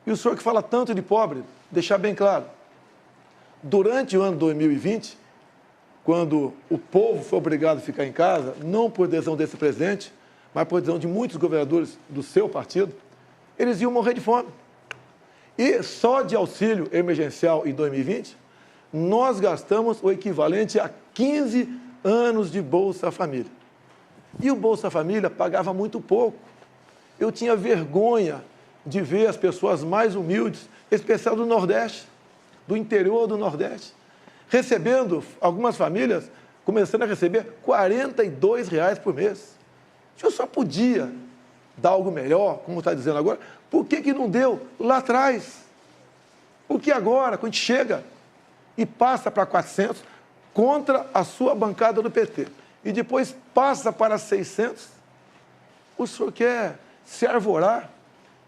E o senhor que fala tanto de pobre, deixar bem claro, durante o ano 2020, quando o povo foi obrigado a ficar em casa, não por decisão desse presidente, mas por decisão de muitos governadores do seu partido, eles iam morrer de fome. E só de auxílio emergencial em 2020, nós gastamos o equivalente a 15 anos de Bolsa Família. E o Bolsa Família pagava muito pouco. Eu tinha vergonha de ver as pessoas mais humildes, especial do Nordeste, do interior do Nordeste, recebendo, algumas famílias, começando a receber R$ 42 por mês. Se eu só podia dar algo melhor, como está dizendo agora, por que não deu lá atrás? Por que agora, quando a gente chega e passa para 400, contra a sua bancada do PT, e depois passa para 600, o senhor quer se arvorar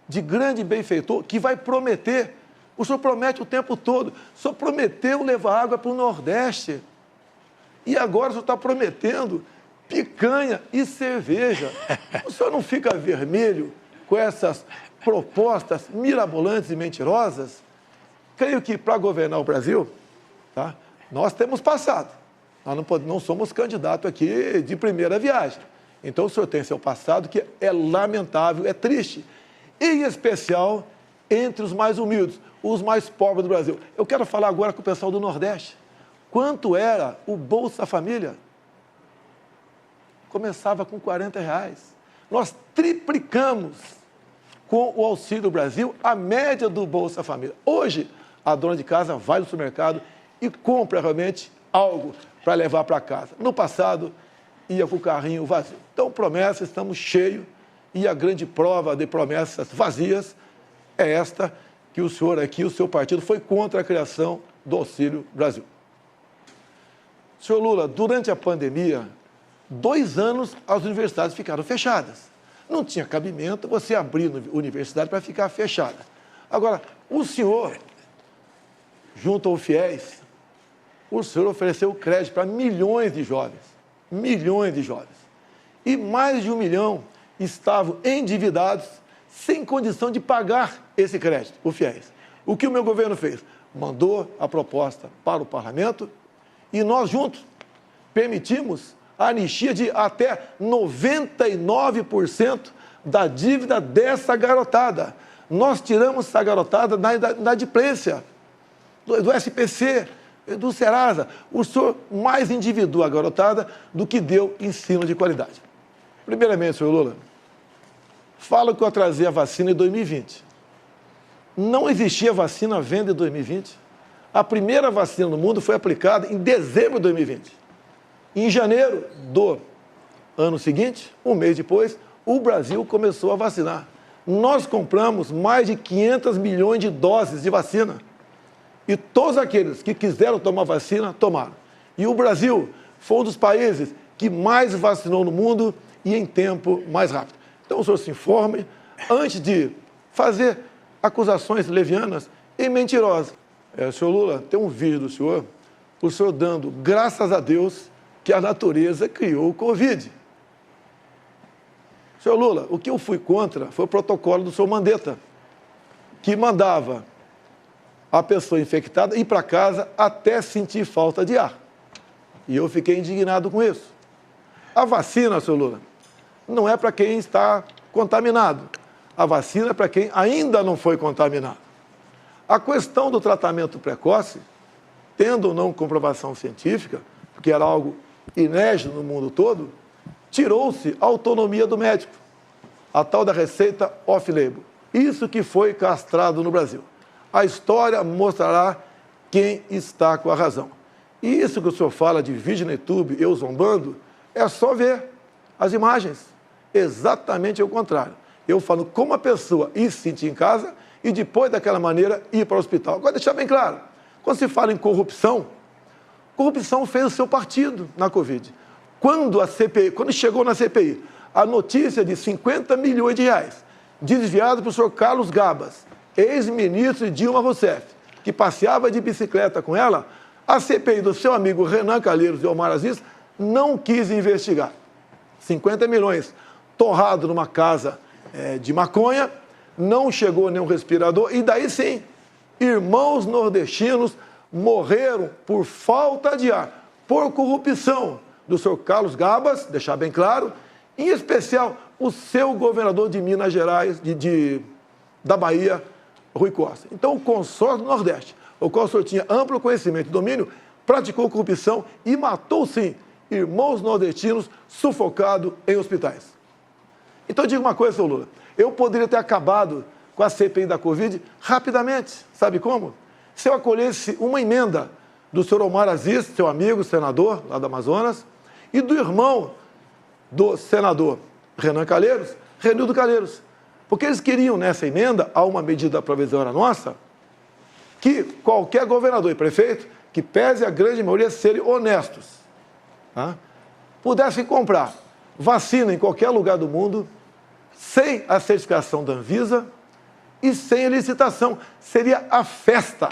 de grande benfeitor que vai prometer? O senhor promete o tempo todo. O senhor prometeu levar água para o Nordeste. E agora o senhor está prometendo picanha e cerveja. O senhor não fica vermelho com essas propostas mirabolantes e mentirosas? Creio que para governar o Brasil, tá, nós temos passado. Nós não somos candidatos aqui de primeira viagem. Então o senhor tem seu passado que é lamentável, é triste. Em especial entre os mais humildes, os mais pobres do Brasil. Eu quero falar agora com o pessoal do Nordeste. Quanto era o Bolsa Família? Começava com R$ 40. Nós triplicamos com o Auxílio Brasil a média do Bolsa Família. Hoje, a dona de casa vai no supermercado e compra realmente algo para levar para casa. No passado, ia com o carrinho vazio. Então, promessas, estamos cheios, e a grande prova de promessas vazias é esta, que o senhor aqui, o seu partido, foi contra a criação do Auxílio Brasil. Senhor Lula, durante a pandemia, 2 anos as universidades ficaram fechadas. Não tinha cabimento você abrir a universidade para ficar fechada. Agora, o senhor, junto ao FIES, o senhor ofereceu crédito para milhões de jovens. Milhões de jovens. E mais de 1 milhão estavam endividados, sem condição de pagar esse crédito, o FIES. O que o meu governo fez? Mandou a proposta para o parlamento e nós juntos permitimos a anistia de até 99% da dívida dessa garotada. Nós tiramos essa garotada da inadimplência, do SPC, do Serasa. O senhor mais endividou a garotada do que deu ensino de qualidade. Primeiramente, senhor Lula, fala que eu atrasei a vacina em 2020. Não existia vacina à venda em 2020. A primeira vacina no mundo foi aplicada em dezembro de 2020. Em janeiro do ano seguinte, um mês depois, o Brasil começou a vacinar. Nós compramos mais de 500 milhões de doses de vacina. E todos aqueles que quiseram tomar vacina, tomaram. E o Brasil foi um dos países que mais vacinou no mundo e em tempo mais rápido. Então, o senhor se informe antes de fazer acusações levianas e mentirosas. Senhor Lula, tem um vídeo do senhor, o senhor dando graças a Deus que a natureza criou o Covid. Senhor Lula, o que eu fui contra foi o protocolo do senhor Mandetta, que mandava a pessoa infectada ir para casa até sentir falta de ar. E eu fiquei indignado com isso. A vacina, senhor Lula, não é para quem está contaminado. A vacina é para quem ainda não foi contaminado. A questão do tratamento precoce, tendo ou não comprovação científica, porque era algo inédito no mundo todo, tirou-se a autonomia do médico, a tal da receita off-label. Isso que foi castrado no Brasil. A história mostrará quem está com a razão. E isso que o senhor fala de vídeo no YouTube, eu zombando, é só ver as imagens. Exatamente o contrário. Eu falo como a pessoa ir se sentir em casa e depois daquela maneira ir para o hospital. Agora, deixar bem claro, quando se fala em corrupção, corrupção fez o seu partido na Covid. Quando chegou na CPI, a notícia de 50 milhões de reais desviado para o senhor Carlos Gabas, ex-ministro de Dilma Rousseff, que passeava de bicicleta com ela, a CPI do seu amigo Renan Calheiros e Omar Aziz não quis investigar. 50 milhões torrado numa casa de maconha, não chegou nenhum respirador, e daí sim, irmãos nordestinos morreram por falta de ar, por corrupção do senhor Carlos Gabas, deixar bem claro, em especial o seu governador de Minas Gerais, da Bahia, Rui Costa. Então, o consórcio do Nordeste, o qual o senhor tinha amplo conhecimento e domínio, praticou corrupção e matou, sim, irmãos nordestinos sufocados em hospitais. Então, eu digo uma coisa, seu Lula, eu poderia ter acabado com a CPI da Covid rapidamente, sabe como? Se eu acolhesse uma emenda do senhor Omar Aziz, seu amigo, senador, lá do Amazonas, e do irmão do senador Renan Calheiros, Renildo Calheiros. Porque eles queriam, nessa emenda, a uma medida provisória nossa, que qualquer governador e prefeito, que pese a grande maioria serem honestos, tá, pudessem comprar vacina em qualquer lugar do mundo, sem a certificação da Anvisa e sem licitação. Seria a festa,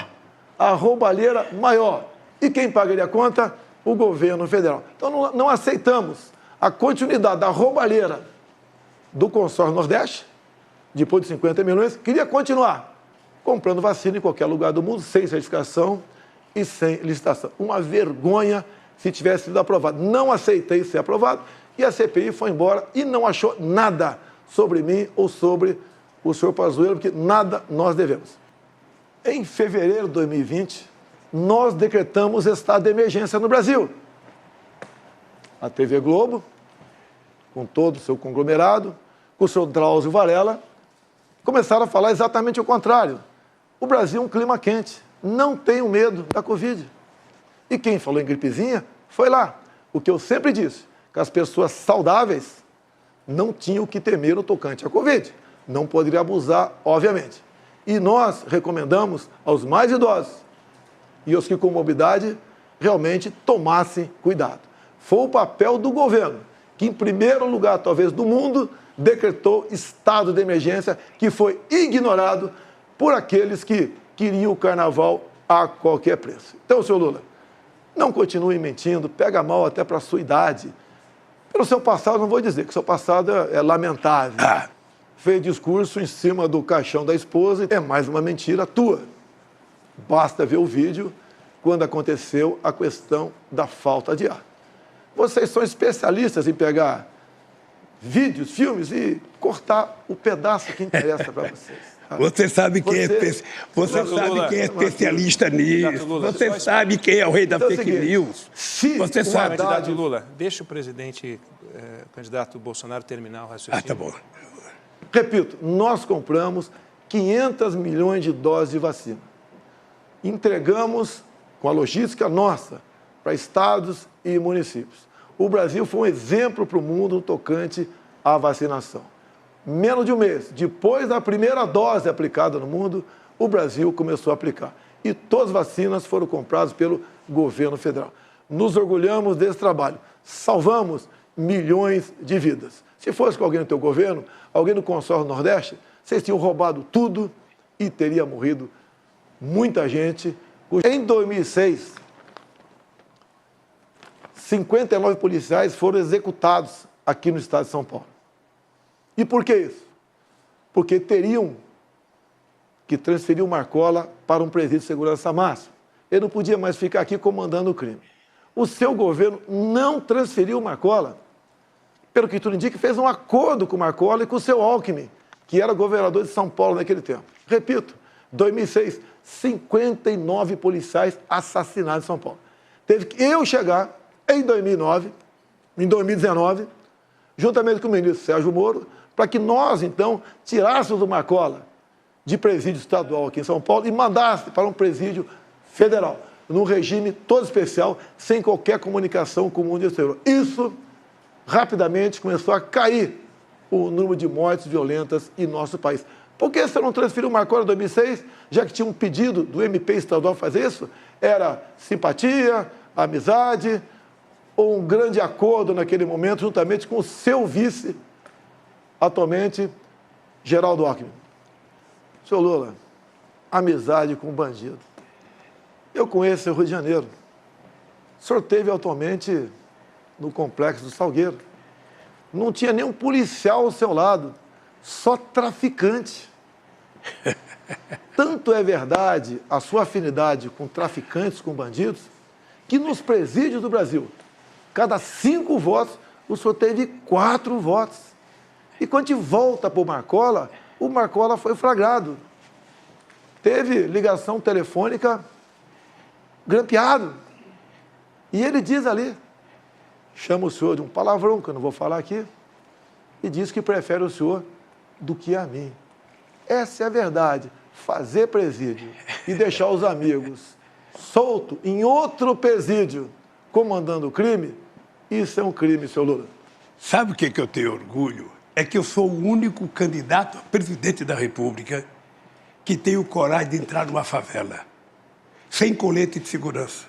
a roubalheira maior. E quem pagaria a conta? O governo federal. Então, não aceitamos a continuidade da roubalheira do consórcio Nordeste, depois de 50 milhões, queria continuar comprando vacina em qualquer lugar do mundo, sem certificação e sem licitação. Uma vergonha se tivesse sido aprovado. Não aceitei ser aprovado e a CPI foi embora e não achou nada sobre mim ou sobre o senhor Pazuello, porque nada nós devemos. Em fevereiro de 2020, nós decretamos estado de emergência no Brasil. A TV Globo, com todo o seu conglomerado, com o senhor Drauzio Varela, começaram a falar exatamente o contrário. O Brasil é um clima quente, não tenham medo da Covid. E quem falou em gripezinha foi lá. O que eu sempre disse, que as pessoas saudáveis não tinham o que temer no tocante à Covid. Não poderia abusar, obviamente. E nós recomendamos aos mais idosos e aos que com morbidade realmente tomassem cuidado. Foi o papel do governo, que em primeiro lugar, talvez, do mundo, decretou estado de emergência, que foi ignorado por aqueles que queriam o carnaval a qualquer preço. Então, senhor Lula, não continue mentindo, pega mal até para a sua idade. Pelo seu passado, não vou dizer que o seu passado é lamentável. Fez discurso em cima do caixão da esposa, é mais uma mentira tua. Basta ver o vídeo quando aconteceu a questão da falta de ar. Vocês são especialistas em pegar vídeos, filmes e cortar o pedaço que interessa para vocês. Você sabe quem é especialista nisso. Você sabe quem é o rei da fake news. Você sabe. Candidato Lula, deixa o presidente, candidato Bolsonaro, terminar o raciocínio. Tá bom. Repito, nós compramos 500 milhões de doses de vacina. Entregamos com a logística nossa para estados e municípios. O Brasil foi um exemplo para o mundo no tocante à vacinação. Menos de um mês, depois da primeira dose aplicada no mundo, o Brasil começou a aplicar. E todas as vacinas foram compradas pelo governo federal. Nos orgulhamos desse trabalho. Salvamos milhões de vidas. Se fosse com alguém no teu governo, alguém do consórcio Nordeste, vocês tinham roubado tudo e teria morrido muita gente. Em 2006, 59 policiais foram executados aqui no estado de São Paulo. E por que isso? Porque teriam que transferir o Marcola para um presídio de segurança máxima. Ele não podia mais ficar aqui comandando o crime. O seu governo não transferiu o Marcola. Pelo que tudo indica, fez um acordo com o Marcola e com o seu Alckmin, que era governador de São Paulo naquele tempo. Repito, 2006, 59 policiais assassinados em São Paulo. Teve que eu chegar em 2009, em 2019, juntamente com o ministro Sérgio Moro, para que nós, então, tirássemos o Marcola de presídio estadual aqui em São Paulo e mandasse para um presídio federal, num regime todo especial, sem qualquer comunicação com o mundo exterior. Isso, rapidamente, começou a cair o número de mortes violentas em nosso país. Por que você não transferiu o Marcola em 2006, já que tinha um pedido do MP estadual fazer isso? Era simpatia, amizade ou um grande acordo naquele momento, juntamente com o seu vice, atualmente, Geraldo Alckmin. Senhor Lula, amizade com o bandido. Eu conheço o Rio de Janeiro. O senhor esteve atualmente no Complexo do Salgueiro. Não tinha nenhum policial ao seu lado, só traficante. Tanto é verdade a sua afinidade com traficantes, com bandidos, que nos presídios do Brasil, cada 5 votos, o senhor teve 4 votos. E quando a gente volta para o Marcola foi flagrado. Teve ligação telefônica grampeado. E ele diz ali, chama o senhor de um palavrão, que eu não vou falar aqui, e diz que prefere o senhor do que a mim. Essa é a verdade. Fazer presídio e deixar os amigos soltos em outro presídio comandando o crime, isso é um crime, seu Lula. Sabe o que eu tenho orgulho? É que eu sou o único candidato a presidente da República que tem o coragem de entrar numa favela, sem colete de segurança.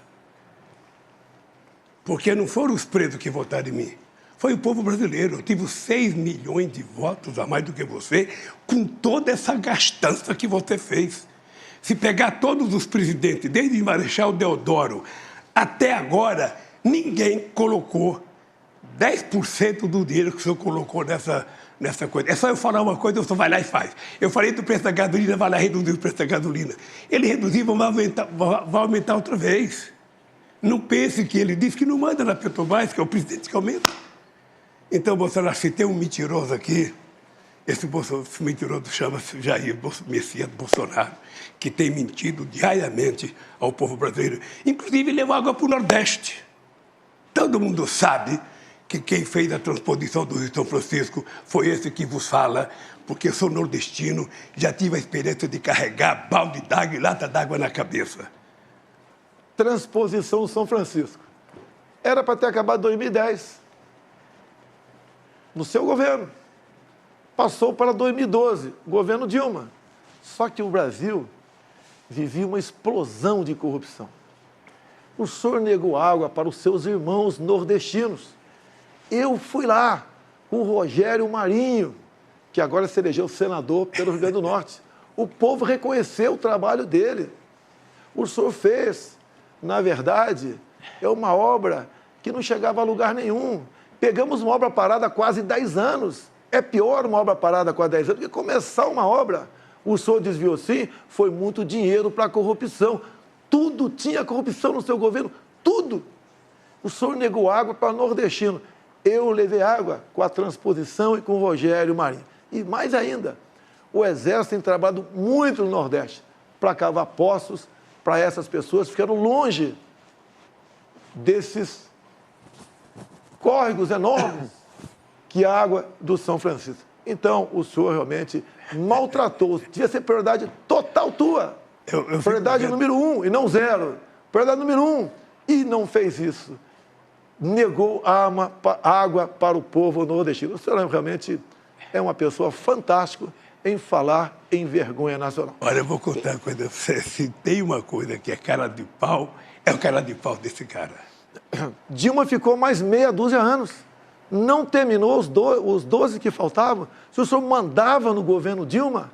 Porque não foram os presos que votaram em mim, foi o povo brasileiro. Eu tive 6 milhões de votos a mais do que você, com toda essa gastança que você fez. Se pegar todos os presidentes, desde Marechal Deodoro até agora, ninguém colocou 10% do dinheiro que o senhor colocou nessa coisa. É só eu falar uma coisa, o senhor vai lá e faz. Eu falei do preço da gasolina, vai lá reduzir o preço da gasolina. Ele reduziu, vai aumentar outra vez. Não pense que ele disse que não manda na Petrobras, que é o presidente que aumenta. Então, Bolsonaro, se tem um mentiroso aqui, esse mentiroso chama-se Jair Messias Bolsonaro, que tem mentido diariamente ao povo brasileiro. Inclusive, levou água para o Nordeste. Todo mundo sabe que quem fez a transposição do Rio São Francisco foi esse que vos fala, porque eu sou nordestino, já tive a experiência de carregar balde d'água e lata d'água na cabeça. Transposição do São Francisco. Era para ter acabado em 2010. No seu governo. Passou para 2012, governo Dilma. Só que o Brasil vivia uma explosão de corrupção. O senhor negou água para os seus irmãos nordestinos. Eu fui lá com o Rogério Marinho, que agora se elegeu senador pelo Rio Grande do Norte. O povo reconheceu o trabalho dele. O senhor fez, na verdade, é uma obra que não chegava a lugar nenhum. Pegamos uma obra parada há quase 10 anos. É pior uma obra parada há quase 10 anos do que começar uma obra. O senhor desviou, sim, foi muito dinheiro para a corrupção. Tudo tinha corrupção no seu governo, tudo. O senhor negou água para o nordestino. Eu levei água com a transposição e com o Rogério Marinho. E mais ainda, o Exército tem trabalhado muito no Nordeste para cavar poços para essas pessoas que ficaram longe desses córregos enormes que a água do São Francisco. Então, o senhor realmente maltratou. Devia ser prioridade total tua. Prioridade número 1 e não 0. Prioridade número 1. E não fez isso. Negou água para o povo nordestino. O senhor realmente é uma pessoa fantástica em falar em vergonha nacional. Olha, eu vou contar uma coisa. Se tem uma coisa que é cara de pau, é o cara de pau desse cara. Dilma ficou mais meia dúzia de anos. Não terminou os 12 que faltavam. Se o senhor mandava no governo Dilma,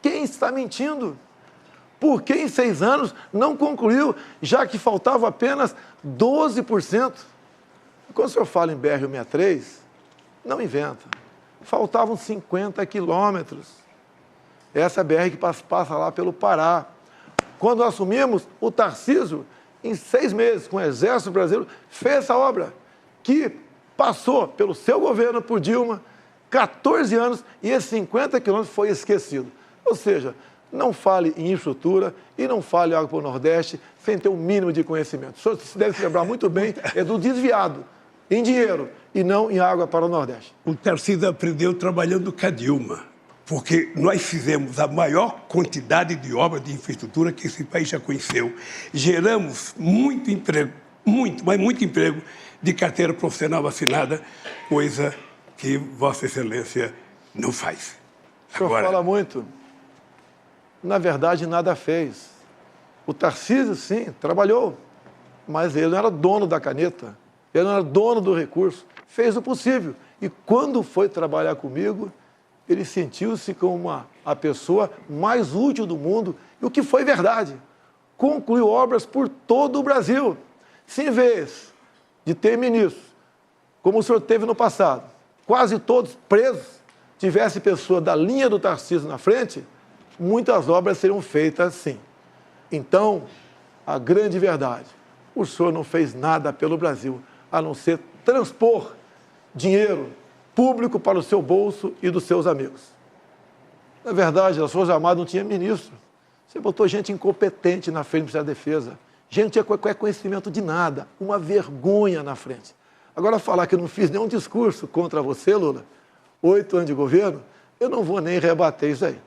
quem está mentindo? Por que em 6 anos não concluiu, já que faltava apenas 12%? Quando o senhor fala em BR-163, não inventa. Faltavam 50 quilômetros. Essa é a BR que passa lá pelo Pará. Quando assumimos, o Tarcísio, em 6 meses, com o Exército Brasileiro, fez essa obra, que passou pelo seu governo, por Dilma, 14 anos, e esses 50 quilômetros foi esquecido. Ou seja, não fale em infraestrutura e não fale água para o Nordeste sem ter o mínimo de conhecimento. O senhor deve se lembrar muito bem, é do desviado em dinheiro e não em água para o Nordeste. O Tarcísio aprendeu trabalhando com a Dilma, porque nós fizemos a maior quantidade de obras de infraestrutura que esse país já conheceu. Geramos muito emprego, mas muito emprego de carteira profissional assinada, coisa que Vossa Excelência não faz. O senhor fala muito. Na verdade, nada fez. O Tarcísio, sim, trabalhou, mas ele não era dono da caneta, ele não era dono do recurso. Fez o possível. E quando foi trabalhar comigo, ele sentiu-se como a pessoa mais útil do mundo, e o que foi verdade. Concluiu obras por todo o Brasil. Se em vez de ter ministros, como o senhor teve no passado, quase todos presos, tivesse pessoa da linha do Tarcísio na frente, muitas obras seriam feitas sim. Então, a grande verdade, o senhor não fez nada pelo Brasil, a não ser transpor dinheiro público para o seu bolso e dos seus amigos. Na verdade, as Forças Armadas não tinha ministro. Você botou gente incompetente na frente do Ministério da Defesa. Gente não tinha qualquer conhecimento de nada. Uma vergonha na frente. Agora, falar que eu não fiz nenhum discurso contra você, Lula, 8 anos de governo, eu não vou nem rebater isso aí.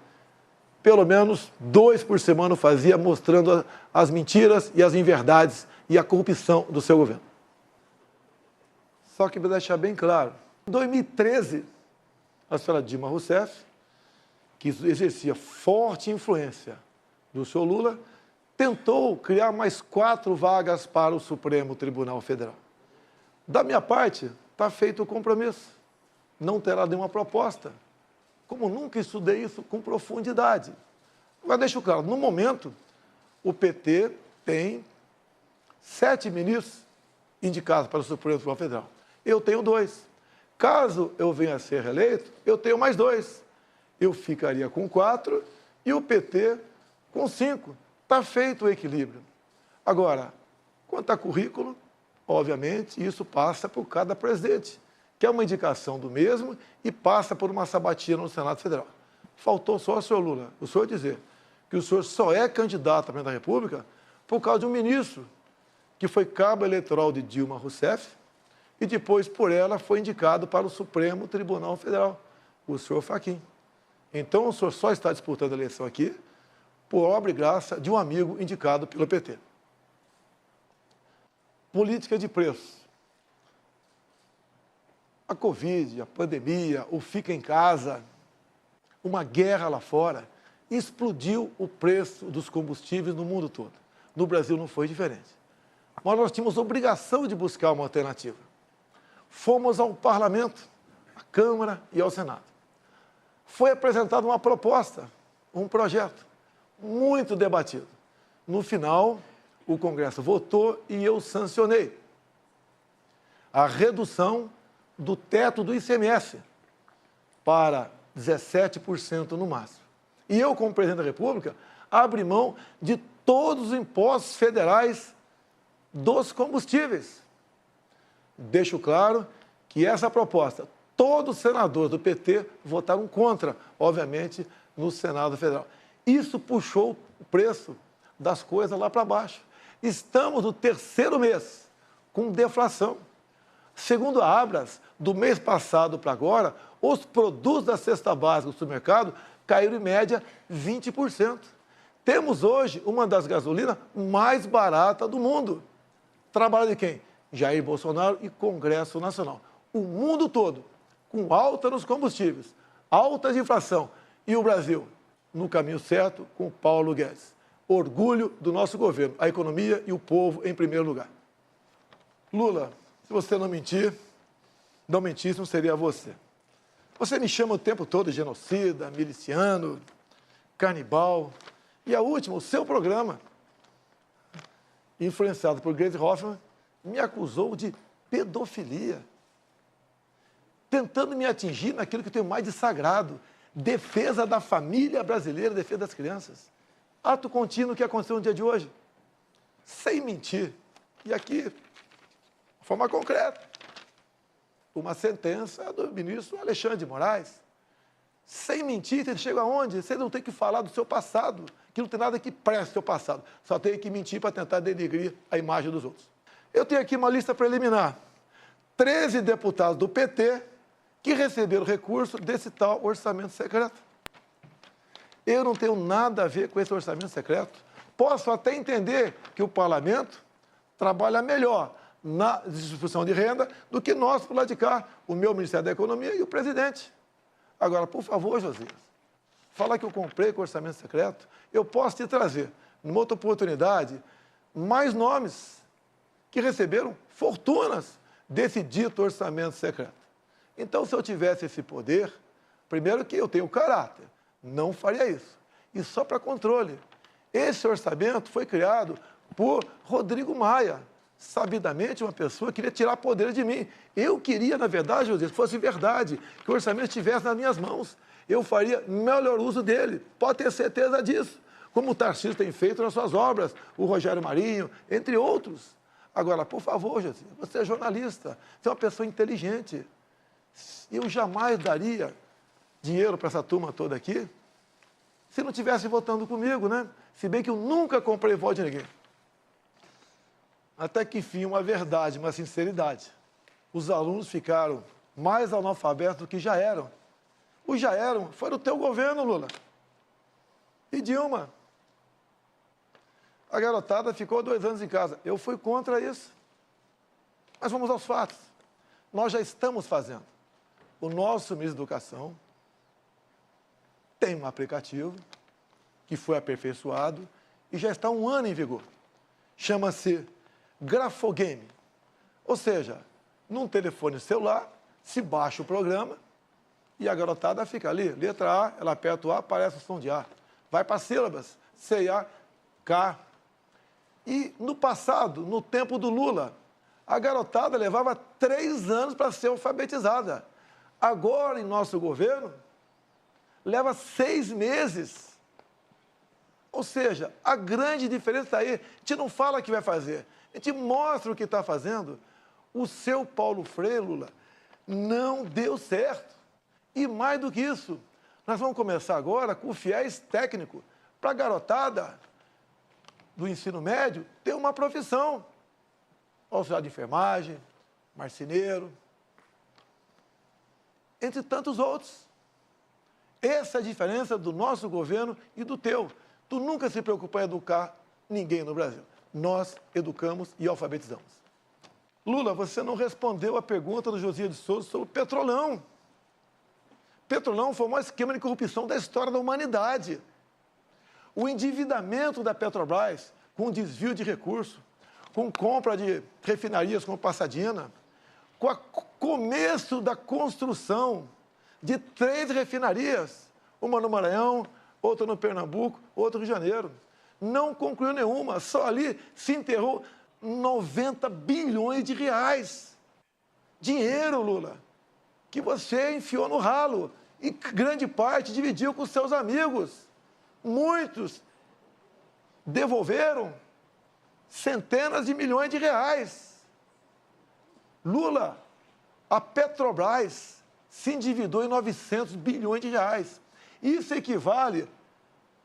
Pelo menos 2 por semana eu fazia, mostrando as mentiras e as inverdades e a corrupção do seu governo. Só que para deixar bem claro, em 2013, a senhora Dilma Rousseff, que exercia forte influência do senhor Lula, tentou criar mais 4 vagas para o Supremo Tribunal Federal. Da minha parte, está feito o compromisso. Não terá nenhuma proposta. Como nunca estudei isso com profundidade. Mas deixo claro, no momento, o PT tem 7 ministros indicados para o Supremo Tribunal Federal. Eu tenho 2. Caso eu venha a ser reeleito, eu tenho mais 2. Eu ficaria com 4 e o PT com 5. Está feito o equilíbrio. Agora, quanto a currículo, obviamente, isso passa por cada presidente, que é uma indicação do mesmo e passa por uma sabatina no Senado Federal. Faltou só o senhor Lula, o senhor dizer que o senhor só é candidato a presidente da República por causa de um ministro que foi cabo eleitoral de Dilma Rousseff e depois, por ela, foi indicado para o Supremo Tribunal Federal, o senhor Fachin. Então, o senhor só está disputando a eleição aqui por obra e graça de um amigo indicado pelo PT. Política de preços. A Covid, a pandemia, o fica em casa, uma guerra lá fora, explodiu o preço dos combustíveis no mundo todo. No Brasil não foi diferente. Mas nós tínhamos obrigação de buscar uma alternativa. Fomos ao Parlamento, à Câmara e ao Senado. Foi apresentada uma proposta, um projeto, muito debatido. No final, o Congresso votou e eu sancionei a redução do teto do ICMS para 17% no máximo. E eu, como presidente da República, abri mão de todos os impostos federais dos combustíveis. Deixo claro que essa proposta, todos os senadores do PT votaram contra, obviamente, no Senado Federal. Isso puxou o preço das coisas lá para baixo. Estamos no 3º mês com deflação. Segundo a Abras, do mês passado para agora, os produtos da cesta básica do supermercado caíram em média 20%. Temos hoje uma das gasolinas mais baratas do mundo. Trabalho de quem? Jair Bolsonaro e Congresso Nacional. O mundo todo, com alta nos combustíveis, alta de inflação. E o Brasil, no caminho certo, com Paulo Guedes. Orgulho do nosso governo, a economia e o povo em primeiro lugar. Lula, se você não mentir, não mentisse, não seria você. Você me chama o tempo todo de genocida, miliciano, canibal. E a última, o seu programa, influenciado por Gleisi Hoffmann, me acusou de pedofilia, tentando me atingir naquilo que eu tenho mais de sagrado, defesa da família brasileira, defesa das crianças. Ato contínuo que aconteceu no dia de hoje, sem mentir. E aqui, de forma concreta, uma sentença do ministro Alexandre de Moraes. Sem mentir, ele chega aonde? Você não tem que falar do seu passado, que não tem nada que preste o seu passado. Só tem que mentir para tentar denegrir a imagem dos outros. Eu tenho aqui uma lista preliminar. 13 deputados do PT que receberam recurso desse tal orçamento secreto. Eu não tenho nada a ver com esse orçamento secreto. Posso até entender que o parlamento trabalha melhor na distribuição de renda do que nós, por lá de cá, o meu Ministério da Economia e o presidente. Agora, por favor, Josias, falar que eu comprei com orçamento secreto, eu posso te trazer, numa outra oportunidade, mais nomes que receberam fortunas desse dito orçamento secreto. Então, se eu tivesse esse poder, primeiro que eu tenho caráter, não faria isso. E só para controle. Esse orçamento foi criado por Rodrigo Maia, sabidamente uma pessoa que queria tirar poder de mim. Eu queria, na verdade, José, que fosse verdade, que o orçamento estivesse nas minhas mãos. eu faria melhor uso dele. Pode ter certeza disso. Como o Tarcísio tem feito nas suas obras, o Rogério Marinho, entre outros. Agora, por favor, José, você é jornalista, você é uma pessoa inteligente. Eu jamais daria dinheiro para essa turma toda aqui se não estivesse votando comigo, né? Se bem que eu nunca comprei voto de ninguém. Até que, enfim, uma verdade, uma sinceridade. Os alunos ficaram mais analfabetos do que já eram. Os já eram, foi do teu governo, Lula. E Dilma. A garotada ficou 2 anos em casa. Eu fui contra isso. Mas vamos aos fatos. Nós já estamos fazendo. O nosso ministro da Educação tem um aplicativo que foi aperfeiçoado e já está há 1 ano em vigor. Chama-se Grafogame. Ou seja, num telefone celular, se baixa o programa e a garotada fica ali. Letra A, ela aperta o A, aparece o som de A. Vai para sílabas, C, A, K. E no passado, no tempo do Lula, a garotada levava 3 anos para ser alfabetizada. Agora, em nosso governo, leva 6 meses. Ou seja, a grande diferença está aí. A gente não fala o que vai fazer, a gente mostra o que está fazendo. O seu Paulo Freire, Lula, não deu certo. E mais do que isso, nós vamos começar agora com o FIES técnico para a garotada do ensino médio ter uma profissão. Auxiliar de enfermagem, marceneiro, entre tantos outros. Essa é a diferença do nosso governo e do teu. Tu nunca se preocupou em educar ninguém no Brasil. Nós educamos e alfabetizamos. Lula, você não respondeu a pergunta do Josias de Souza sobre o Petrolão. Petrolão foi o maior esquema de corrupção da história da humanidade. O endividamento da Petrobras, com desvio de recursos, com compra de refinarias como Passadina, com o começo da construção de 3 refinarias, uma no Maranhão, outra no Pernambuco, outra no Rio de Janeiro. Não concluiu nenhuma, só ali se enterrou 90 bilhões de reais. Dinheiro, Lula, que você enfiou no ralo e grande parte dividiu com seus amigos. Muitos devolveram centenas de milhões de reais. Lula, a Petrobras se endividou em 900 bilhões de reais. Isso equivale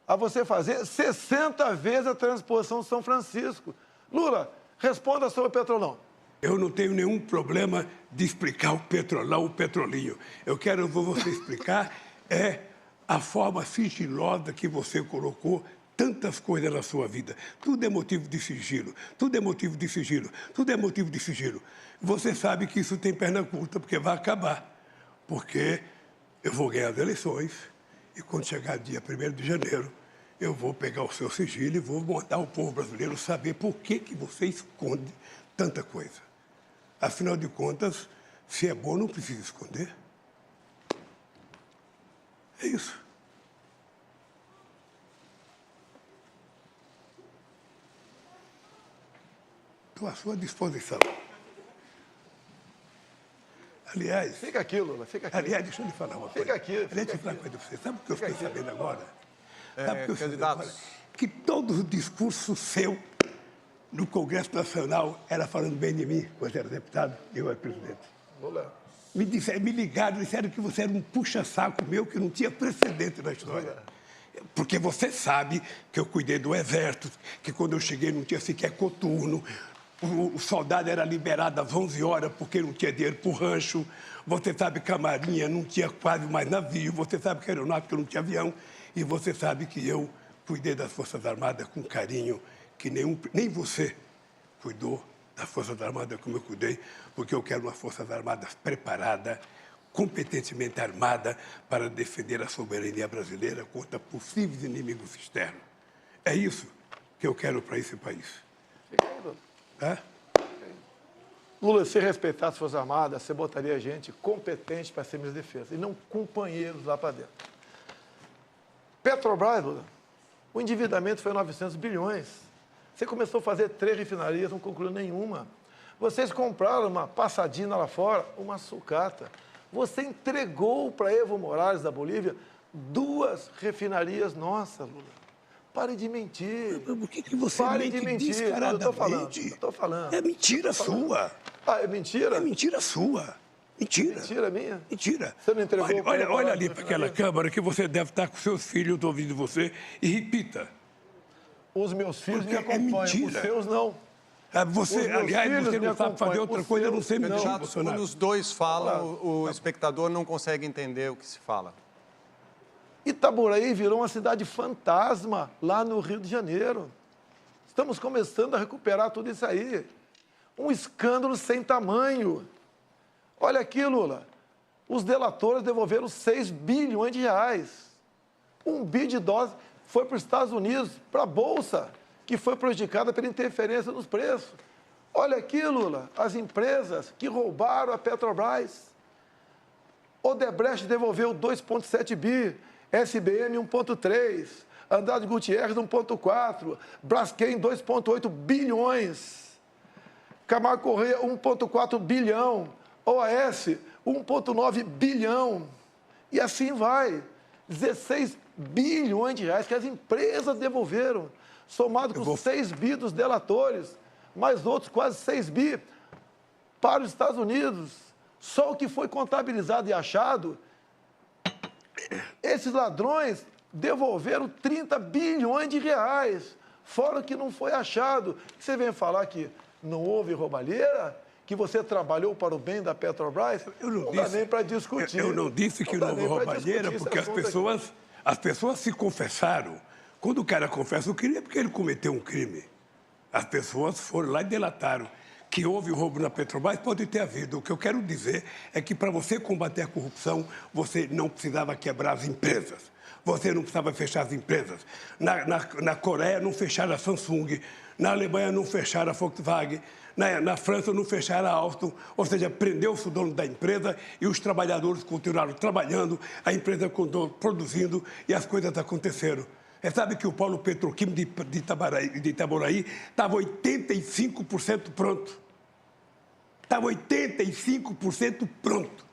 a você fazer 60 vezes a transposição de São Francisco. Lula, responda sobre o Petrolão. Eu não tenho nenhum problema de explicar o Petrolão, o Petrolinho. Eu quero você explicar a forma sigilosa que você colocou tantas coisas na sua vida. Tudo é motivo de sigilo, tudo é motivo de sigilo, tudo é motivo de sigilo. Você sabe que isso tem perna curta, porque vai acabar. Porque eu vou ganhar as eleições e quando chegar dia 1º de janeiro, eu vou pegar o seu sigilo e vou mandar o povo brasileiro saber por que você esconde tanta coisa. Afinal de contas, se é bom, não precisa esconder. É isso. Estou à sua disposição. Aliás... Fica aqui, Lula, fica aqui. Aliás, deixa eu lhe falar uma coisa. Fica aqui. Aliás, deixa eu falar uma coisa para você. Sabe o que eu fiquei sabendo agora? Sabe o que eu fiquei candidatos. agora? Que todo o discurso seu no Congresso Nacional era falando bem de mim, quando era deputado e eu era presidente. Lula. Me ligaram, disseram que você era um puxa-saco meu que não tinha precedente na história. Porque você sabe que eu cuidei do Exército, que quando eu cheguei não tinha sequer coturno, o soldado era liberado às 11 horas porque não tinha dinheiro para o rancho, você sabe que a Marinha não tinha quase mais navio, você sabe que a Aeronáutica não tinha avião, e você sabe que eu cuidei das Forças Armadas com carinho, que nem você cuidou das Forças Armadas como eu cuidei, porque eu quero uma Forças Armadas preparada, competentemente armada para defender a soberania brasileira contra possíveis inimigos externos. É isso que eu quero para esse país. Fica aí, Lula. Tá? Lula, se respeitasse as Forças Armadas, você botaria gente competente para ser ministro da Defesa, e não companheiros lá para dentro. Petrobras, Lula, o endividamento foi 900 bilhões. Você começou a fazer 3 refinarias, não concluiu nenhuma. Vocês compraram uma Passadina lá fora, uma sucata. Você entregou para Evo Morales, da Bolívia, 2 refinarias nossas, Lula. Pare de mentir. Por que você Pare mente de mentir. descaradamente? Eu estou falando. É mentira sua. Ah, é mentira? É mentira sua. Mentira. Mentira minha? Mentira. Você não entregou Olha ali para aquela câmara que você deve estar com seus filhos ouvindo você e repita. Os meus filhos me Porque é acompanham, mentira. os seus não. Você, aliás, você não sabe fazer outra coisa a não ser mentir, Candidato, Bolsonaro. quando os dois falam, o espectador não consegue entender o que se fala. Itaboraí virou uma cidade fantasma lá no Rio de Janeiro. Estamos começando a recuperar tudo isso aí. Um escândalo sem tamanho. Olha aqui, Lula. Os delatores devolveram 6 bilhões de reais. 1 bi de dólares foi para os Estados Unidos, para a Bolsa, que foi prejudicada pela interferência nos preços. Olha aqui, Lula, as empresas que roubaram a Petrobras. Odebrecht devolveu 2,7 bi, SBM 1,3, Andrade Gutierrez 1,4, Braskem 2,8 bilhões, Camargo Corrêa 1,4 bilhão, OAS 1,9 bilhão, e assim vai. 16 bilhões de reais que as empresas devolveram, somado com 6 bi dos delatores, mais outros quase 6 bi para os Estados Unidos. Só o que foi contabilizado e achado, esses ladrões devolveram 30 bilhões de reais, fora o que não foi achado. Você vem falar que não houve roubalheira? Que você trabalhou para o bem da Petrobras? Não dá nem para discutir. Eu não disse que não houve roubalheira, porque as pessoas se confessaram. Quando o cara confessa o crime, é porque ele cometeu um crime. As pessoas foram lá e delataram. Que houve roubo na Petrobras, pode ter havido. O que eu quero dizer é que, para você combater a corrupção, você não precisava quebrar as empresas. Você não precisava fechar as empresas. Na Coreia, não fecharam a Samsung. Na Alemanha, não fecharam a Volkswagen. Na França, não fecharam a Alstom. Ou seja, prendeu-se o dono da empresa e os trabalhadores continuaram trabalhando, a empresa continuou produzindo e as coisas aconteceram. Sabe que o polo petroquímico de Itaboraí estava 85% pronto. Estava 85% pronto.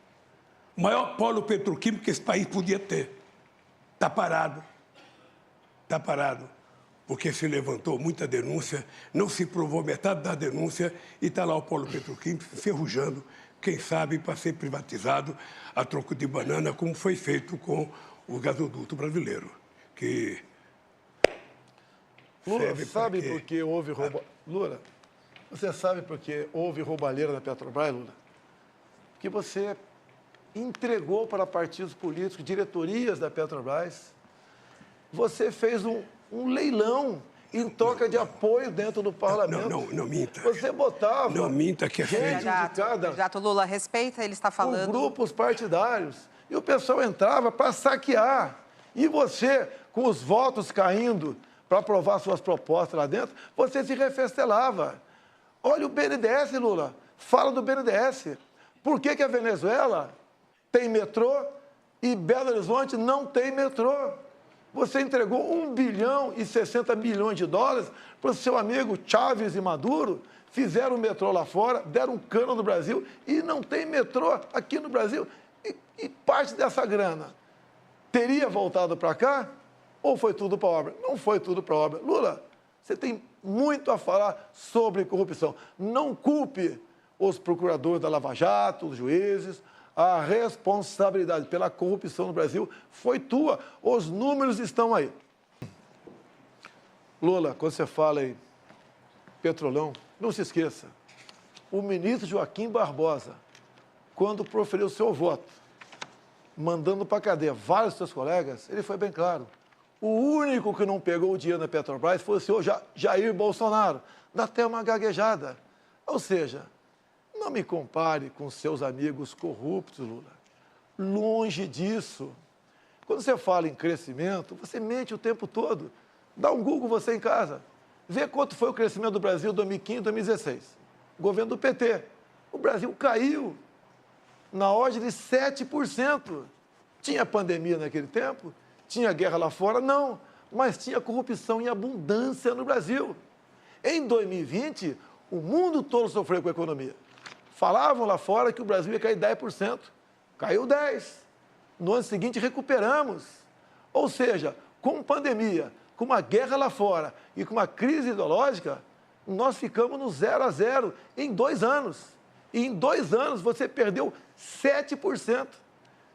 O maior polo petroquímico que esse país podia ter. Está parado. Está parado. Porque se levantou muita denúncia, não se provou metade da denúncia e está lá o polo petroquímico ferrujando, quem sabe para ser privatizado a troco de banana, como foi feito com o gasoduto brasileiro, que... Lula, sabe por que houve roubo... Lula, você sabe por que houve roubalheira na Petrobras, Lula? Porque você entregou para partidos políticos, diretorias da Petrobras. Você fez um leilão em troca de apoio dentro do parlamento. Não minta. Você botava... Não minta que é feio. Candidato Lula, respeita, ele está falando... Com grupos partidários. E o pessoal entrava para saquear. E você, com os votos caindo para aprovar suas propostas lá dentro, você se refestelava. Olha o BNDES, Lula. Fala do BNDES. Por que a Venezuela tem metrô e Belo Horizonte não tem metrô? Você entregou 1 bilhão e 60 milhões de dólares para o seu amigo Chávez e Maduro, fizeram o metrô lá fora, deram um cano no Brasil e não tem metrô aqui no Brasil. E parte dessa grana teria voltado para cá ou foi tudo para obra? Não foi tudo para obra. Lula, você tem muito a falar sobre corrupção. Não culpe os procuradores da Lava Jato, os juízes. A responsabilidade pela corrupção no Brasil foi tua. Os números estão aí. Lula, quando você fala em Petrolão, não se esqueça. O ministro Joaquim Barbosa, quando proferiu seu voto, mandando para a cadeia vários dos seus colegas, ele foi bem claro. O único que não pegou o dinheiro da Petrobras foi o senhor Jair Bolsonaro. Dá até uma gaguejada. Ou seja, não me compare com seus amigos corruptos, Lula. Longe disso. Quando você fala em crescimento, você mente o tempo todo. Dá um Google você em casa. Vê quanto foi o crescimento do Brasil em 2015 e 2016. Governo do PT. O Brasil caiu na ordem de 7%. Tinha pandemia naquele tempo? Tinha guerra lá fora? Não. Mas tinha corrupção em abundância no Brasil. Em 2020, o mundo todo sofreu com a economia. Falavam lá fora que o Brasil ia cair 10%. caiu 10. No ano seguinte, recuperamos. Ou seja, com pandemia, com uma guerra lá fora e com uma crise ideológica, nós ficamos no 0 a 0 em 2 anos. E em 2 anos você perdeu 7%.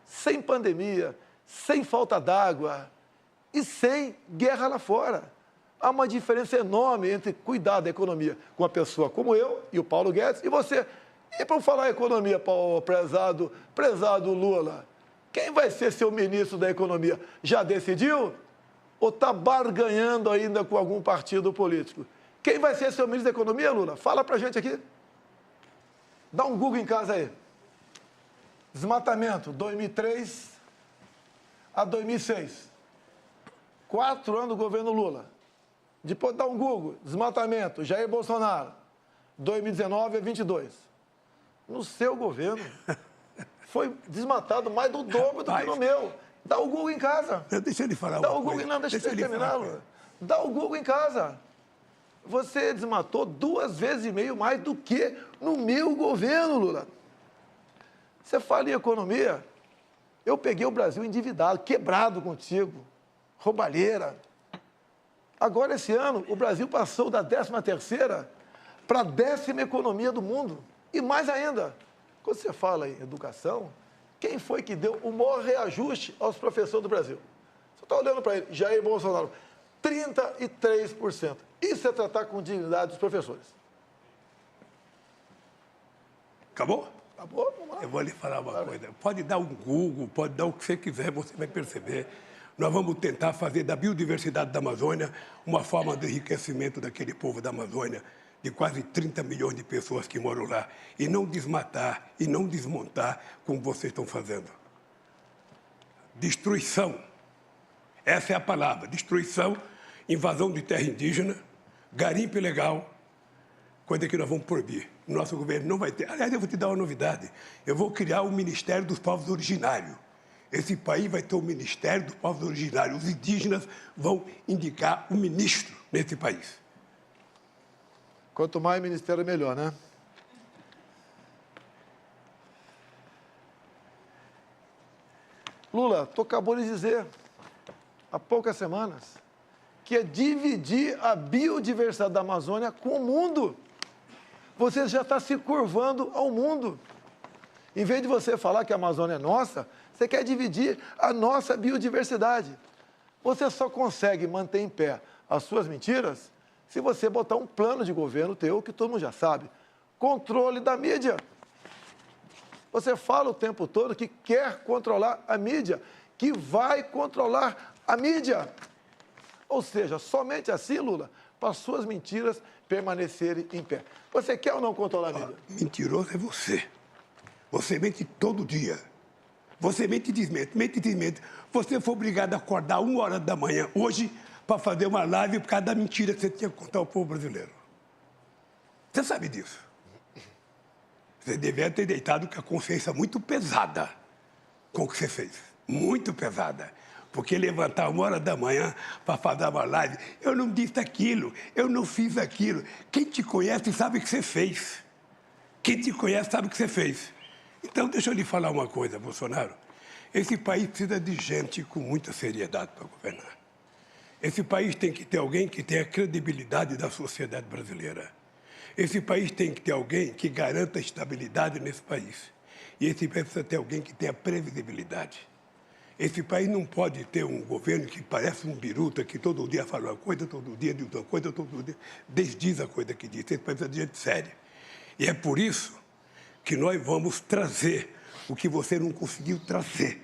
Sem pandemia, sem falta d'água e sem guerra lá fora. Há uma diferença enorme entre cuidar da economia com uma pessoa como eu e o Paulo Guedes e você. E para falar economia, prezado Lula, quem vai ser seu ministro da economia? Já decidiu? Ou está barganhando ainda com algum partido político? Quem vai ser seu ministro da economia, Lula? Fala para a gente aqui. Dá um Google em casa aí. Desmatamento, 2003 a 2006. 4 anos do governo Lula. Depois dá um Google, desmatamento, Jair Bolsonaro, 2019 a 22. No seu governo, foi desmatado mais do dobro do que no meu. Dá o Google em casa. Deixa ele falar Dá uma o Google, coisa. não, deixa ele terminar, Lula. Dá o Google em casa. Você desmatou 2,5 vezes mais do que no meu governo, Lula. Você fala em economia, eu peguei o Brasil endividado, quebrado contigo, roubalheira. Agora, esse ano, o Brasil passou da 13ª para a 10ª economia do mundo. E mais ainda, quando você fala em educação, quem foi que deu o maior reajuste aos professores do Brasil? Você está olhando para ele, Jair Bolsonaro, 33%. Isso é tratar com dignidade dos professores. Acabou? Acabou? Vamos lá. Eu vou lhe falar uma coisa. Pode dar um Google, pode dar o que você quiser, você vai perceber. Nós vamos tentar fazer da biodiversidade da Amazônia uma forma de enriquecimento daquele povo da Amazônia, de quase 30 milhões de pessoas que moram lá, e não desmatar e não desmontar como vocês estão fazendo. Destruição. Essa é a palavra. Destruição, invasão de terra indígena, garimpo ilegal, coisa que nós vamos proibir. Nosso governo não vai ter. Aliás, eu vou te dar uma novidade. Eu vou criar o Ministério dos Povos Originários. Esse país vai ter o Ministério dos Povos Originários. Os indígenas vão indicar o ministro nesse país. Quanto mais ministério, melhor, né? Lula, tu acabou de dizer, há poucas semanas, que é dividir a biodiversidade da Amazônia com o mundo. Você já está se curvando ao mundo. Em vez de você falar que a Amazônia é nossa, você quer dividir a nossa biodiversidade. Você só consegue manter em pé as suas mentiras se você botar um plano de governo teu, que todo mundo já sabe. Controle da mídia. Você fala o tempo todo que quer controlar a mídia, que vai controlar a mídia. Ou seja, somente assim, Lula, para as suas mentiras permanecerem em pé. Você quer ou não controlar a mídia? Mentiroso é você. Você mente todo dia. Você mente e desmente, mente e desmente. Você foi obrigado a acordar 1h da manhã hoje para fazer uma live por causa da mentira que você tinha que contar ao povo brasileiro. Você sabe disso. Você devia ter deitado com a consciência muito pesada com o que você fez. Muito pesada. Porque levantar 1h da manhã para fazer uma live, eu não disse aquilo, eu não fiz aquilo. Quem te conhece sabe o que você fez. Quem te conhece sabe o que você fez. Então, deixa eu lhe falar uma coisa, Bolsonaro. Esse país precisa de gente com muita seriedade para governar. Esse país tem que ter alguém que tenha a credibilidade da sociedade brasileira. Esse país tem que ter alguém que garanta a estabilidade nesse país. E esse país precisa ter alguém que tenha previsibilidade. Esse país não pode ter um governo que parece um biruta, que todo dia fala uma coisa, todo dia diz uma coisa, todo dia desdiz a coisa que diz. Esse país precisa de gente séria. E é por isso que nós vamos trazer o que você não conseguiu trazer.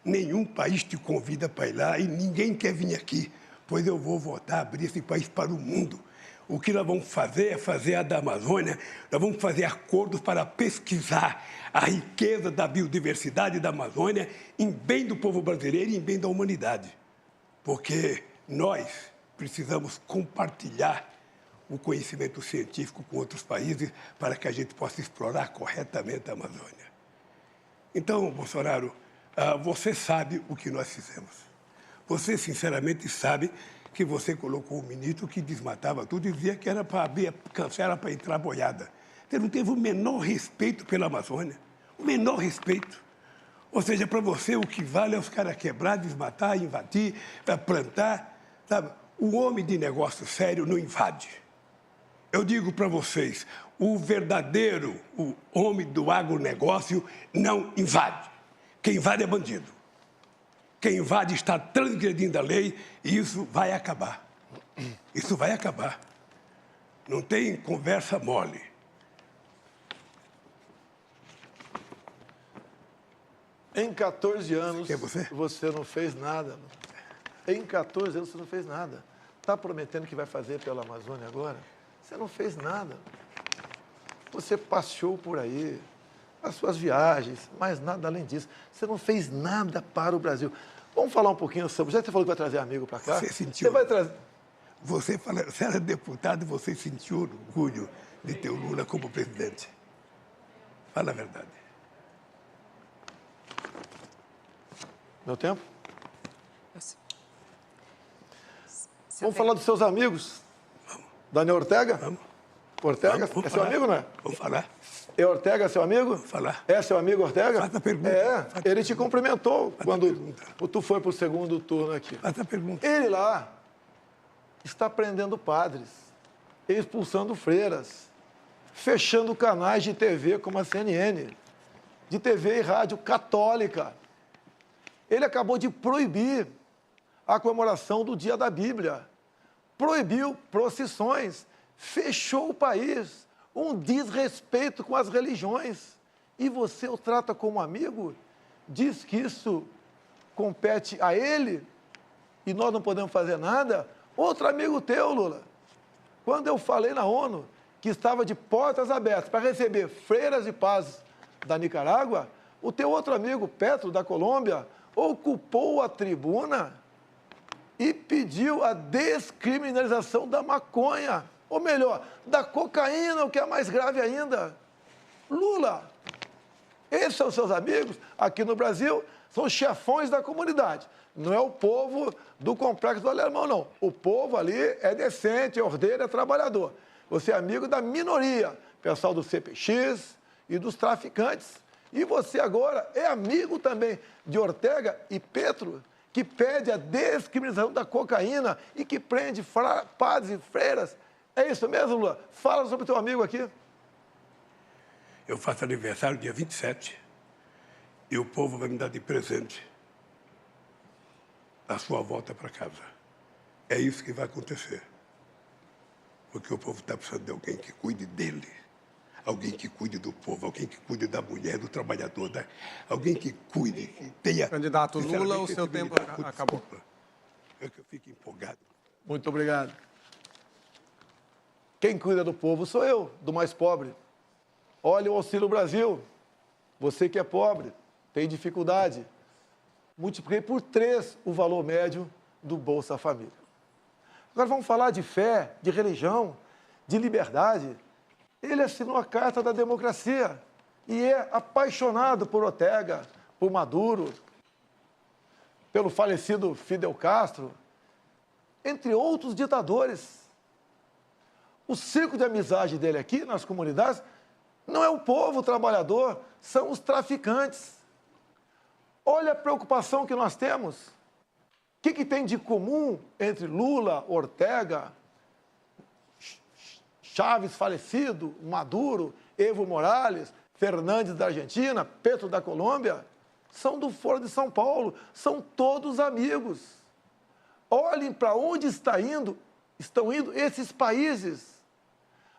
Nenhum país te convida para ir lá e ninguém quer vir aqui, pois eu vou voltar a abrir esse país para o mundo. O que nós vamos fazer é fazer a da Amazônia, nós vamos fazer acordos para pesquisar a riqueza da biodiversidade da Amazônia em bem do povo brasileiro e em bem da humanidade. Porque nós precisamos compartilhar o conhecimento científico com outros países para que a gente possa explorar corretamente a Amazônia. Então, Bolsonaro, você sabe o que nós fizemos. Você, sinceramente, sabe que você colocou um ministro que desmatava tudo e dizia que era para abrir cancela para entrar boiada. Você não teve o menor respeito pela Amazônia, o menor respeito. Ou seja, para você o que vale é os caras quebrar, desmatar, invadir, plantar, sabe? O homem de negócio sério não invade. Eu digo para vocês, o homem do agronegócio não invade. Quem invade é bandido. Quem invade está transgredindo a lei e isso vai acabar. Isso vai acabar. Não tem conversa mole. Em 14 anos, Quem é você? você não fez nada. Em 14 anos, você não fez nada. Está prometendo que vai fazer pela Amazônia agora? Você não fez nada. Você passeou por aí, as suas viagens, mas nada além disso. Você não fez nada para o Brasil. Vamos falar um pouquinho sobre... Já que você falou que vai trazer amigo para cá? Você sentiu... Você vai trazer... Você era deputado, você sentiu orgulho de ter o Lula como presidente. Fala a verdade. Meu tempo? Seu Vamos falar dos seus amigos. Daniel Ortega? Vamos. Ortega? Vamos É seu falar. amigo, não é? Vamos falar. É Ortega seu amigo? Vamos falar. É seu amigo Ortega? Faça a pergunta. É, Faça a ele te cumprimentou Faça a quando pergunta. tu foi para o segundo turno aqui. Faça a pergunta. Ele lá está prendendo padres, expulsando freiras, fechando canais de TV como a CNN, de TV e rádio católica. Ele acabou de proibir a comemoração do Dia da Bíblia, proibiu procissões, fechou o país, um desrespeito com as religiões. E você o trata como amigo? Diz que isso compete a ele e nós não podemos fazer nada? Outro amigo teu, Lula, quando eu falei na ONU que estava de portas abertas para receber freiras e padres da Nicarágua, o teu outro amigo, Petro, da Colômbia, ocupou a tribuna e pediu a descriminalização da maconha, ou melhor, da cocaína, o que é mais grave ainda. Lula, esses são seus amigos aqui no Brasil, são chefões da comunidade. Não é o povo do Complexo do Alemão, não. O povo ali é decente, é ordeiro, é trabalhador. Você é amigo da minoria, pessoal do CPX e dos traficantes. E você agora é amigo também de Ortega e Petro, que pede a descriminalização da cocaína e que prende padres e freiras. É isso mesmo, Lula? Fala sobre o teu amigo aqui. Eu faço aniversário dia 27 e o povo vai me dar de presente a sua volta para casa. É isso que vai acontecer. Porque o povo está precisando de alguém que cuide dele. Alguém que cuide do povo, alguém que cuide da mulher, do trabalhador, alguém que cuide, que tenha... Candidato Lula, o seu tempo acabou. É que eu fico empolgado. Muito obrigado. Quem cuida do povo sou eu, do mais pobre. Olha o Auxílio Brasil. Você que é pobre, tem dificuldade. Multipliquei por 3 o valor médio do Bolsa Família. Agora vamos falar de fé, de religião, de liberdade. Ele assinou a Carta da Democracia e é apaixonado por Ortega, por Maduro, pelo falecido Fidel Castro, entre outros ditadores. O círculo de amizade dele aqui nas comunidades não é o povo trabalhador, são os traficantes. Olha a preocupação que nós temos. O que tem de comum entre Lula, Ortega, Chávez falecido, Maduro, Evo Morales, Fernandes da Argentina, Petro da Colômbia? São do Foro de São Paulo, são todos amigos. Olhem para onde estão indo esses países.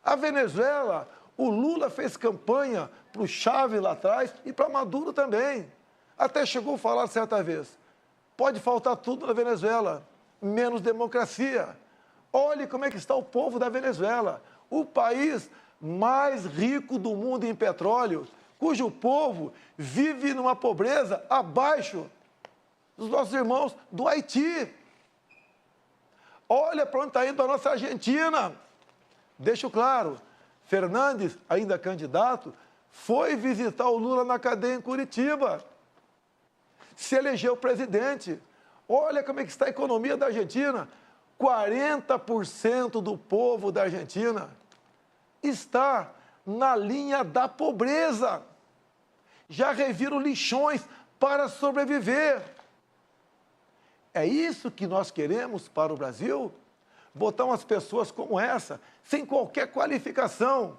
A Venezuela, o Lula fez campanha para o Chávez lá atrás e para Maduro também. Até chegou a falar certa vez, pode faltar tudo na Venezuela, menos democracia. Olhe como é que está o povo da Venezuela, o país mais rico do mundo em petróleo, cujo povo vive numa pobreza abaixo dos nossos irmãos do Haiti. Olha para onde está indo a nossa Argentina. Deixo claro, Fernandes, ainda candidato, foi visitar o Lula na cadeia em Curitiba. Se elegeu presidente. Olha como é que está a economia da Argentina. 40% do povo da Argentina está na linha da pobreza. Já reviram lixões para sobreviver. É isso que nós queremos para o Brasil? Botar umas pessoas como essa, sem qualquer qualificação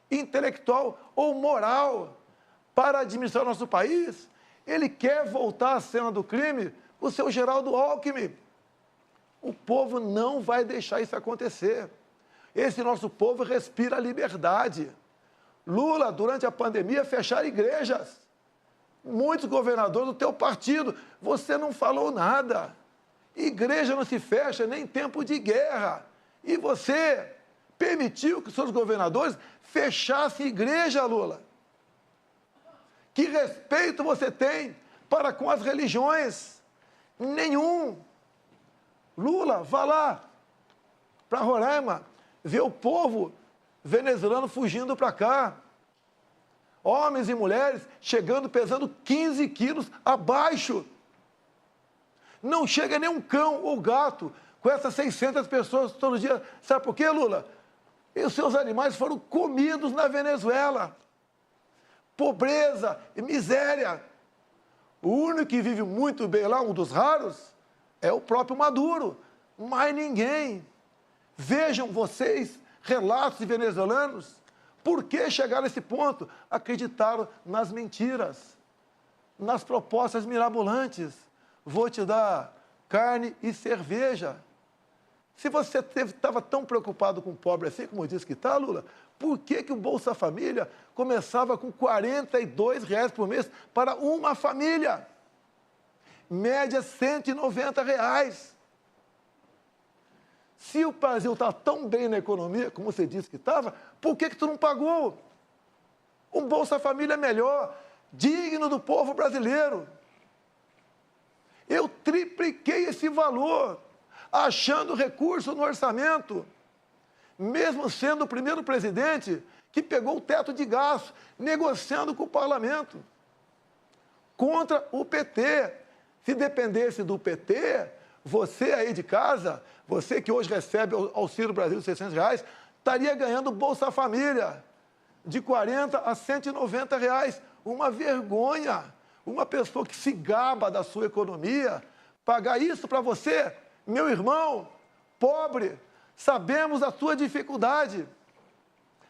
intelectual ou moral, para administrar nosso país? Ele quer voltar à cena do crime, o seu Geraldo Alckmin. O povo não vai deixar isso acontecer. Esse nosso povo respira liberdade. Lula, durante a pandemia, fecharam igrejas. Muitos governadores do teu partido, você não falou nada. Igreja não se fecha nem em tempo de guerra. E você permitiu que seus governadores fechassem igreja, Lula. Que respeito você tem para com as religiões? Nenhum. Lula, vá lá para Roraima, ver o povo venezuelano fugindo para cá. Homens e mulheres chegando, pesando 15 quilos abaixo. Não chega nem um cão ou gato com essas 600 pessoas todo dia. Sabe por quê, Lula? E os seus animais foram comidos na Venezuela. Pobreza e miséria. O único que vive muito bem lá, um dos raros, é o próprio Maduro. Mais ninguém. Vejam vocês relatos de venezuelanos. Por que chegaram a esse ponto? Acreditaram nas mentiras, nas propostas mirabolantes. Vou te dar carne e cerveja. Se você estava tão preocupado com o pobre assim, como disse que está, Lula, por que o Bolsa Família começava com R$ 42 por mês para uma família? Média R$ 190. Se o Brasil está tão bem na economia, como você disse que estava, por que tu não pagou? Um Bolsa Família melhor, digno do povo brasileiro. Eu tripliquei esse valor, achando recurso no orçamento, mesmo sendo o primeiro presidente que pegou o teto de gasto, negociando com o parlamento, contra o PT. Se dependesse do PT, você aí de casa, você que hoje recebe o Auxílio Brasil de R$ 600, estaria ganhando Bolsa Família de R$ 40 a R$ 190. Uma vergonha. Uma pessoa que se gaba da sua economia, pagar isso para você, meu irmão, pobre. Sabemos da sua dificuldade,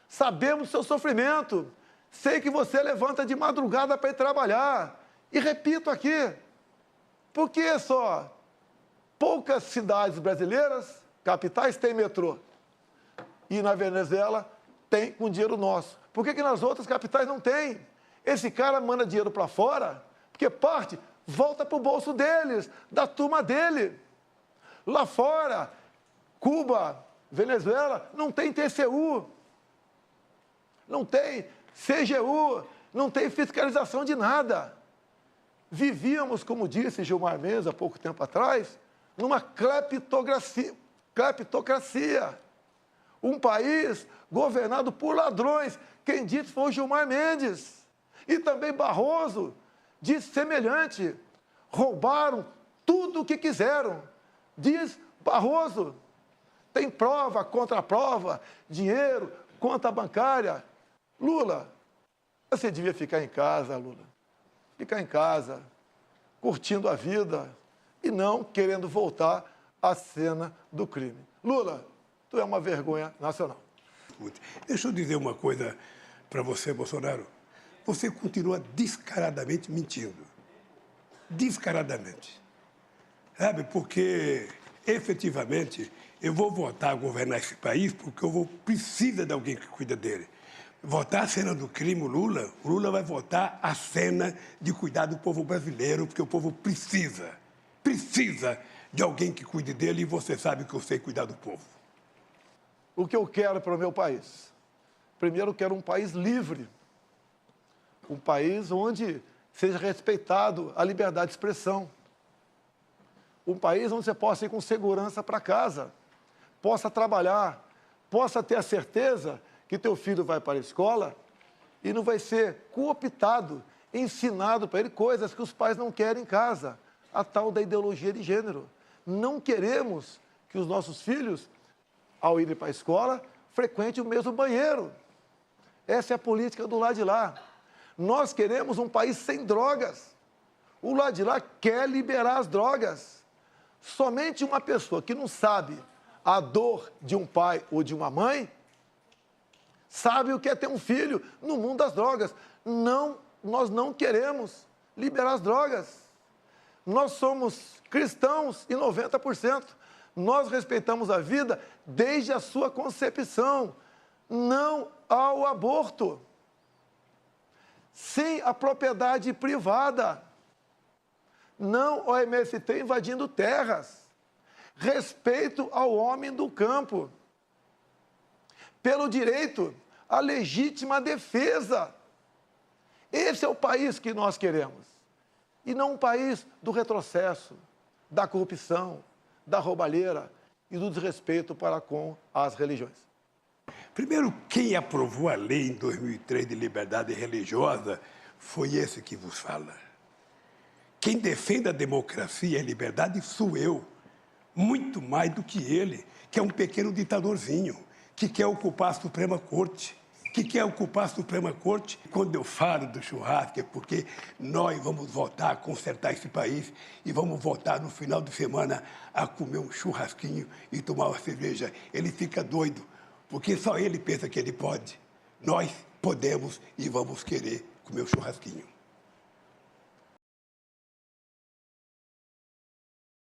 sabemos do seu sofrimento. Sei que você levanta de madrugada para ir trabalhar. E repito aqui, por que só poucas cidades brasileiras, capitais, têm metrô? E na Venezuela tem com dinheiro nosso. Por que nas outras capitais não tem? Esse cara manda dinheiro para fora, porque parte volta para o bolso deles, da turma dele. Lá fora, Cuba, Venezuela, não tem TCU, não tem CGU, não tem fiscalização de nada. Vivíamos, como disse Gilmar Mendes há pouco tempo atrás, numa cleptocracia. Um país governado por ladrões. Quem disse foi o Gilmar Mendes. E também Barroso disse semelhante. Roubaram tudo o que quiseram. Diz Barroso. Tem prova, contraprova, dinheiro, conta bancária. Lula, você devia ficar em casa, Lula. Ficar em casa, curtindo a vida e não querendo voltar à cena do crime. Lula, tu é uma vergonha nacional. Deixa eu dizer uma coisa para você, Bolsonaro. Você continua descaradamente mentindo. Descaradamente. Sabe, porque, efetivamente, eu vou voltar a governar esse país porque precisa de alguém que cuida dele. Votar a cena do crime, o Lula vai votar a cena de cuidar do povo brasileiro, porque o povo precisa de alguém que cuide dele e você sabe que eu sei cuidar do povo. O que eu quero para o meu país? Primeiro, eu quero um país livre. Um país onde seja respeitado a liberdade de expressão. Um país onde você possa ir com segurança para casa, possa trabalhar, possa ter a certeza que teu filho vai para a escola e não vai ser cooptado, ensinado para ele coisas que os pais não querem em casa. A tal da ideologia de gênero. Não queremos que os nossos filhos, ao irem para a escola, frequentem o mesmo banheiro. Essa é a política do lado de lá. Nós queremos um país sem drogas. O lado de lá quer liberar as drogas. Somente uma pessoa que não sabe a dor de um pai ou de uma mãe sabe o que é ter um filho no mundo das drogas. Não, nós não queremos liberar as drogas. Nós somos cristãos em 90%. Nós respeitamos a vida desde a sua concepção. Não ao aborto. Sim à propriedade privada. Não ao MST invadindo terras. Respeito ao homem do campo. Pelo direito à legítima defesa. Esse é o país que nós queremos. E não um país do retrocesso, da corrupção, da roubalheira e do desrespeito para com as religiões. Primeiro, quem aprovou a lei em 2003 de liberdade religiosa foi esse que vos fala. Quem defende a democracia e a liberdade sou eu, muito mais do que ele, que é um pequeno ditadorzinho, que quer ocupar a Suprema Corte. Quando eu falo do churrasco é porque nós vamos voltar a consertar esse país e vamos voltar no final de semana a comer um churrasquinho e tomar uma cerveja. Ele fica doido, porque só ele pensa que ele pode. Nós podemos e vamos querer comer um churrasquinho.